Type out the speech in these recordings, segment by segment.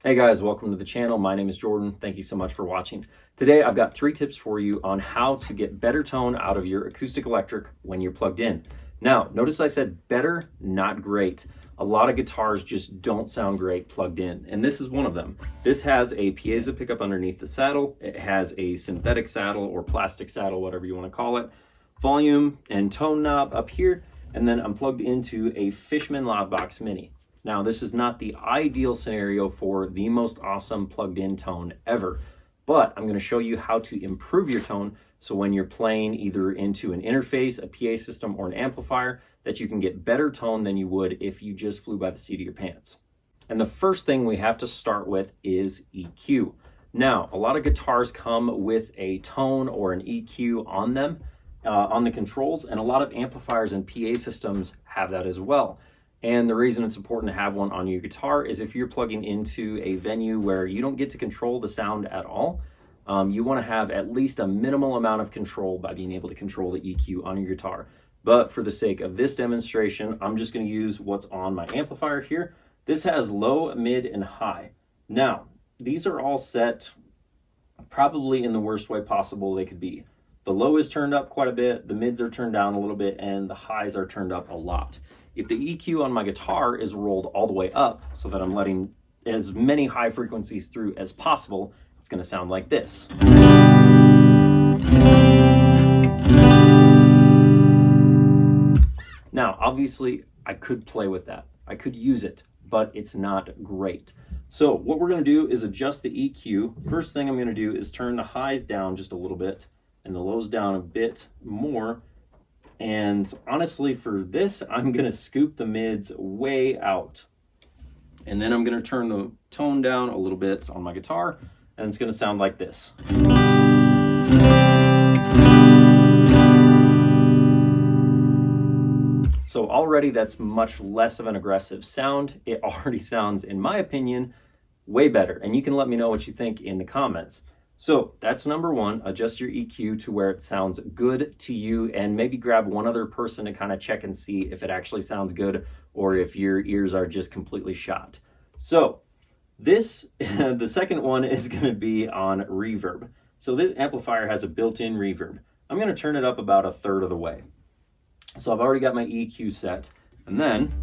Hey guys, welcome to the channel. My name is Jordan. Thank you so much for watching. Today I've got 3 tips for you on how to get better tone out of your acoustic electric when you're plugged in. Now, notice I said better, not great. A lot of guitars just don't sound great plugged in, and this is one of them. This has a piezo pickup underneath the saddle. It has a synthetic saddle or plastic saddle, whatever you want to call it. Volume and tone knob up here, and then I'm plugged into a Fishman Loudbox Mini. Now, this is not the ideal scenario for the most awesome plugged-in tone ever, but I'm going to show you how to improve your tone so when you're playing either into an interface, a PA system, or an amplifier, that you can get better tone than you would if you just flew by the seat of your pants. And the first thing we have to start with is EQ. Now, a lot of guitars come with a tone or an EQ on them, on the controls, and a lot of amplifiers and PA systems have that as well. And the reason it's important to have one on your guitar is if you're plugging into a venue where you don't get to control the sound at all, you want to have at least a minimal amount of control by being able to control the EQ on your guitar. But for the sake of this demonstration, I'm just going to use what's on my amplifier here. This has low, mid, and high. Now, these are all set probably in the worst way possible they could be. The low is turned up quite a bit, the mids are turned down a little bit, and the highs are turned up a lot. If the EQ on my guitar is rolled all the way up so that I'm letting as many high frequencies through as possible, it's going to sound like this. Now, obviously, I could play with that. I could use it, but it's not great. So what we're going to do is adjust the EQ. First thing I'm going to do is turn the highs down just a little bit and the lows down a bit more. And honestly, for this, I'm going to scoop the mids way out. And then I'm going to turn the tone down a little bit on my guitar, and it's going to sound like this. So already that's much less of an aggressive sound. It already sounds, in my opinion, way better. And you can let me know what you think in the comments. So that's number one, adjust your EQ to where it sounds good to you, and maybe grab one other person to kind of check and see if it actually sounds good or if your ears are just completely shot. So this, the second one is going to be on reverb. So this amplifier has a built-in reverb. I'm going to turn it up about a third of the way. So I've already got my EQ set, and then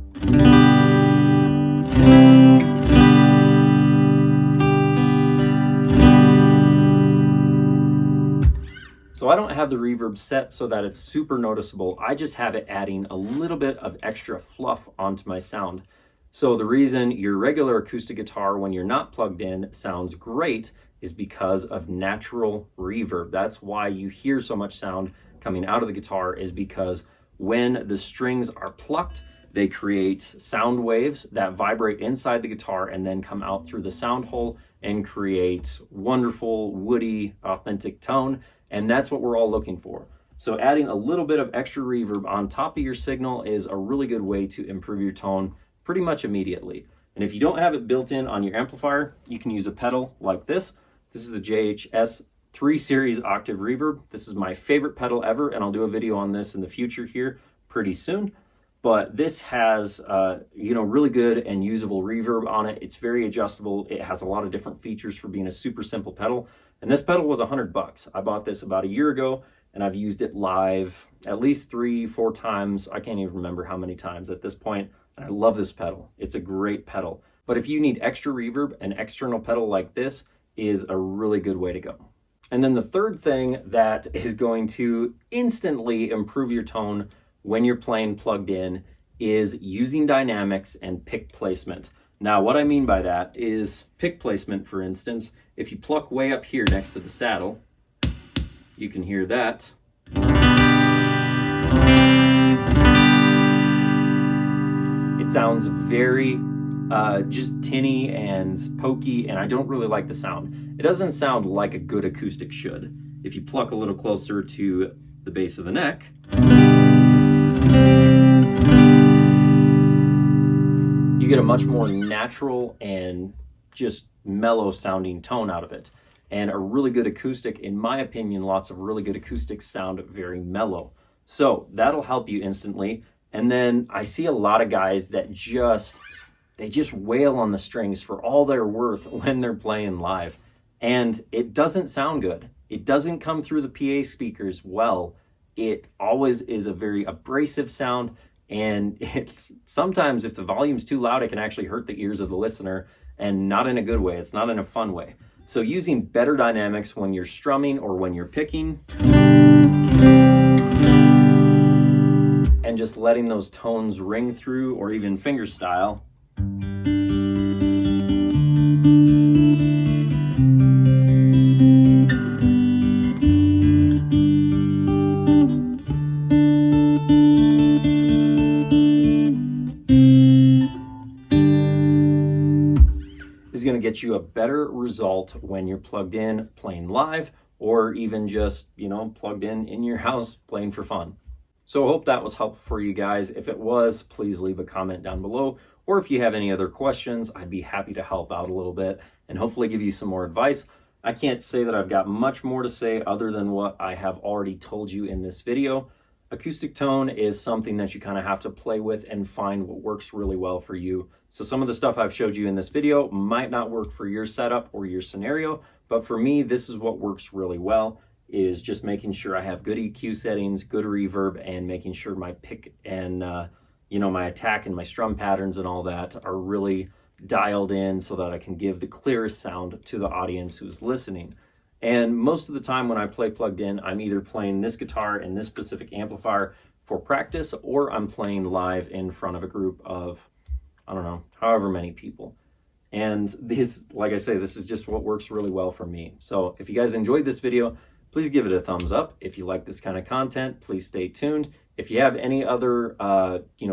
so I don't have the reverb set so that it's super noticeable. I just have it adding a little bit of extra fluff onto my sound. So the reason your regular acoustic guitar, when you're not plugged in, sounds great is because of natural reverb. That's why you hear so much sound coming out of the guitar, is because when the strings are plucked, they create sound waves that vibrate inside the guitar and then come out through the sound hole and create wonderful, woody, authentic tone. And that's what we're all looking for. So adding a little bit of extra reverb on top of your signal is a really good way to improve your tone pretty much immediately. And if you don't have it built in on your amplifier, you can use a pedal like this. This is the JHS 3 Series Octave Reverb. This is my favorite pedal ever, and I'll do a video on this in the future here pretty soon. But this has, really good and usable reverb on it. It's very adjustable. It has a lot of different features for being a super simple pedal. And this pedal was $100. I bought this about a year ago, and I've used it live at least 3-4 times. I can't even remember how many times at this point. And I love this pedal. It's a great pedal. But if you need extra reverb, an external pedal like this is a really good way to go. And then the third thing that is going to instantly improve your tone when you're playing plugged in is using dynamics and pick placement. Now, what I mean by that is pick placement, for instance. If you pluck way up here next to the saddle, you can hear that. It sounds very just tinny and pokey, and I don't really like the sound. It doesn't sound like a good acoustic should. If you pluck a little closer to the base of the neck, you get a much more natural and just mellow sounding tone out of it. And a really good acoustic, in my opinion, lots of really good acoustics sound very mellow. So that'll help you instantly. And then I see a lot of guys that just they just wail on the strings for all they're worth when they're playing live. And it doesn't sound good. It doesn't come through the PA speakers well. It always is a very abrasive sound. And sometimes if the volume's too loud, it can actually hurt the ears of the listener, and not in a good way. It's not in a fun way. So using better dynamics when you're strumming or when you're picking, and just letting those tones ring through, or even fingerstyle, is going to get you a better result when you're plugged in playing live, or even just, plugged in your house playing for fun. So I hope that was helpful for you guys. If it was, please leave a comment down below, or if you have any other questions, I'd be happy to help out a little bit and hopefully give you some more advice. I can't say that I've got much more to say other than what I have already told you in this video. Acoustic tone is something that you kind of have to play with and find what works really well for you. So some of the stuff I've showed you in this video might not work for your setup or your scenario, but for me, this is what works really well, is just making sure I have good EQ settings, good reverb, and making sure my pick and, my attack and my strum patterns and all that are really dialed in so that I can give the clearest sound to the audience who's listening. And most of the time when I play plugged in, I'm either playing this guitar and this specific amplifier for practice, or I'm playing live in front of a group of, however many people. And this, like I say, this is just what works really well for me. So if you guys enjoyed this video, please give it a thumbs up. If you like this kind of content, please stay tuned. If you have any other,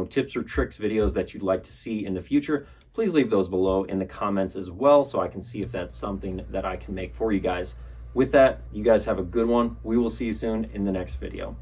tips or tricks videos that you'd like to see in the future, please leave those below in the comments as well, so I can see if that's something that I can make for you guys. With that, you guys have a good one. We will see you soon in the next video.